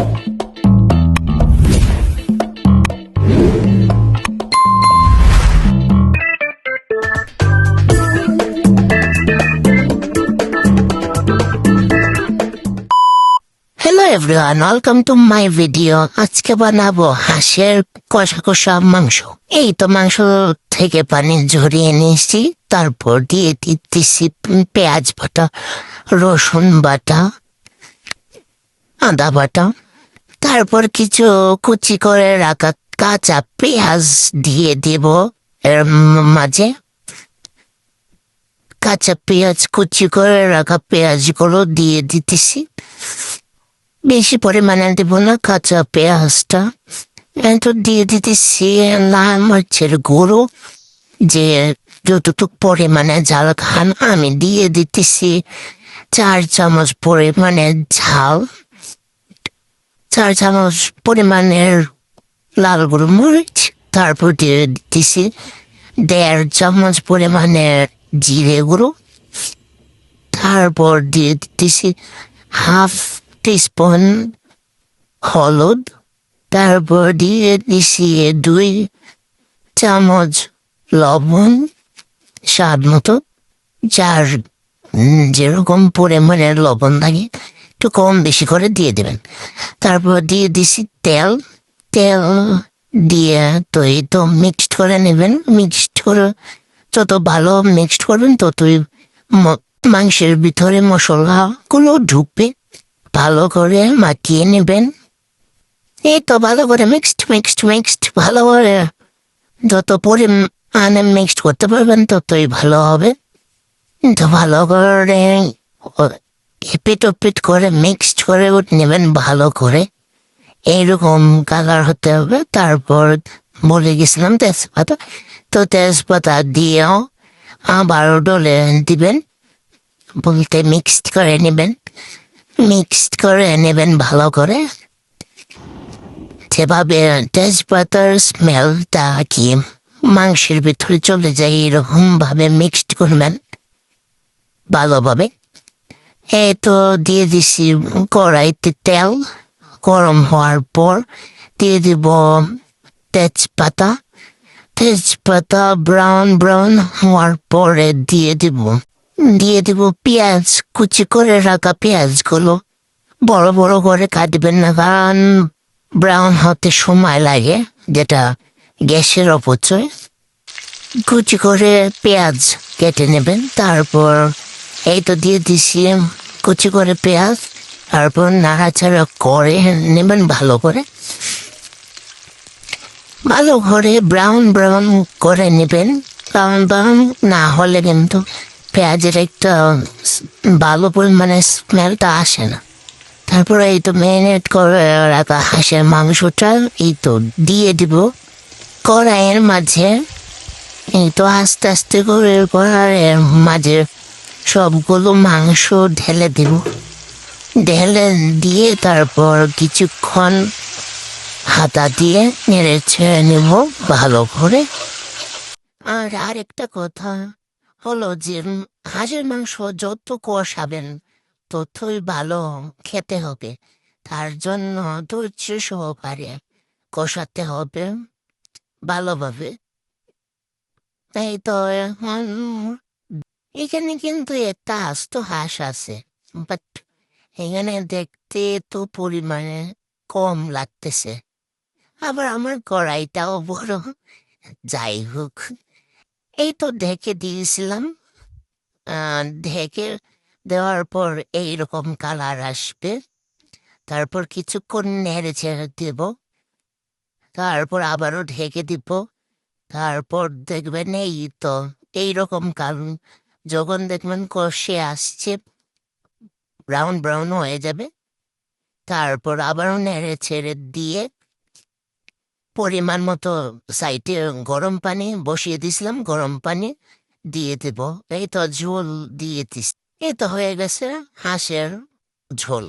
Hello everyone, welcome to my video. আজকে বানাবো হাঁসের কষা কষা মাংস। এই তো মাংস থেকে পানি ঝরিয়ে নিয়েছি, তারপর দিয়ে দিচ্ছি পেঁয়াজ বাটা, রসুন বাটা, আদা বাটা, তারপর কিছু কুচি করে রাখা কাঁচা পেঁয়াজ দিয়ে দেব এর মাঝে। কাঁচা পেঁয়াজ, কুচি করে রাখা পেঁয়াজগুলো দিয়ে দিতেছি। বেশি পরিমাণে দেবো না কাঁচা পেঁয়াজটা। তো দিয়ে দিতেছি লাল মরিচের গুঁড়ো, যে যতটুকু পরিমাণে ঝাল খান। আমি দিয়ে দিতেছি 4 চামচ পরিমাণে ঝাল, 4 চামচ পরিমাণের লাল গুঁড়ো মরিচ। তারপর দিয়ে দিতেছি 1.5 চামচ পরিমাণের জিরে গুঁড়ো। তারপর দিয়ে দিতেছি হাফ টিস্পুন হলুদ। তারপর দিয়ে দিছি 2 চামচ লবণ, স্বাদ মতো। যার যেরকম পরিমাণে লবণ লাগে একটু কম বেশি করে দিয়ে দেবেন। তারপর দিয়ে দিছি তেল। তেল দিয়ে তো এই তো মিক্সড করে নেবেন। মিক্সড করে যত ভালো মিক্সড করবেন ততই মাংসের ভিতরে মশলাগুলো ঢুকবে। ভালো করে মাখিয়ে নেবেন। এই তো ভালো করে মিক্সড ভালো করে যত পরিমাণে মিক্সড করতে পারবেন ততই ভালো হবে। তো ভালো করে এপিট ওপিট করে মিক্সড করে নেবেন ভালো করে, এইরকম কালার হতে হবে। তারপর বলে গেছিলাম তেজপাতা, তো তেজপাতা দিয়েও আবার ডলে দিবেন, বলতে মিক্সড করে নেবেন ভালো করে। যেভাবে তেজপাতার স্মেলটা কি মাংসের ভিতরে চলে যায় এরকম ভাবে মিক্সড করবেন ভালোভাবে। এই তো দিয়ে দিছি কড়াইতে তেল। গরম হওয়ার পর দিয়ে দিব তেজপাতা ব্রাউন হওয়ার পরে দিয়ে দিব পেঁয়াজ। কুচি করে রাখা পেঁয়াজগুলো বড় বড় করে কাটবেন না, কারণ ব্রাউন হতে সময় লাগে, যেটা গ্যাসের অপচয়। কুচি করে পেঁয়াজ কেটে নেবেন। তারপর এই তো দিয়ে দিছি কুচি করে পেঁয়াজ। তারপর নাড়াচাড়া করে নেবেন ভালো করে ব্রাউন করে নেবেন। ব্রাউন না হলে কিন্তু পেঁয়াজের একটা ভালো পরিমাণে স্মেলটা আসে না। তারপরে এই তো ম্যারিনেট করে রাখা হাঁসের মাংসটা এই তো দিয়ে দিব কড়াইয়ের মাঝে। এই তো আস্তে আস্তে করে কড়াইয়ের মাঝে সবগুলো মাংস ঢেলে দিয়ে তারপর কিছুক্ষণ হাতা দিয়ে নেড়ে ছেড়ে নেব ভালো করে। আর আরেকটা কথা হলো যে হাঁসের মাংস যত কষাবেন ততই ভালো খেতে হবে। তার জন্য ধৈর্য সহকারে কষাতে হবে ভালোভাবে। তাই তো এখন এখানে কিন্তু একটা আস্ত হাঁস আছে, বাট এখানে দেখতে তো পরিমাণে কম লাগতেছে। আবার আমার কড়াইটাও বড়। যাই হোক, এই তো ঢেকে দিয়েছিলাম। ঢেকে দেওয়ার পর এইরকম কালার আসবে। তারপর কিছুক্ষণ নেড়ে ছেড়ে দেব। তারপর আবারও ঢেকে দিব। তারপর দেখবেন এই তো এইরকম কালার যখন দেখবেন কষে আসছে, ব্রাউন হয়ে যাবে। তারপর আবারও নেড়ে ছেড়ে দিয়ে পরিমাণ মতো সাইডে গরম পানি বসিয়ে দিয়েছিলাম, গরম পানি দিয়ে দেব। এই তো ঝোল দিয়ে দিস। এই তো হয়ে গেছে হাঁসের ঝোল।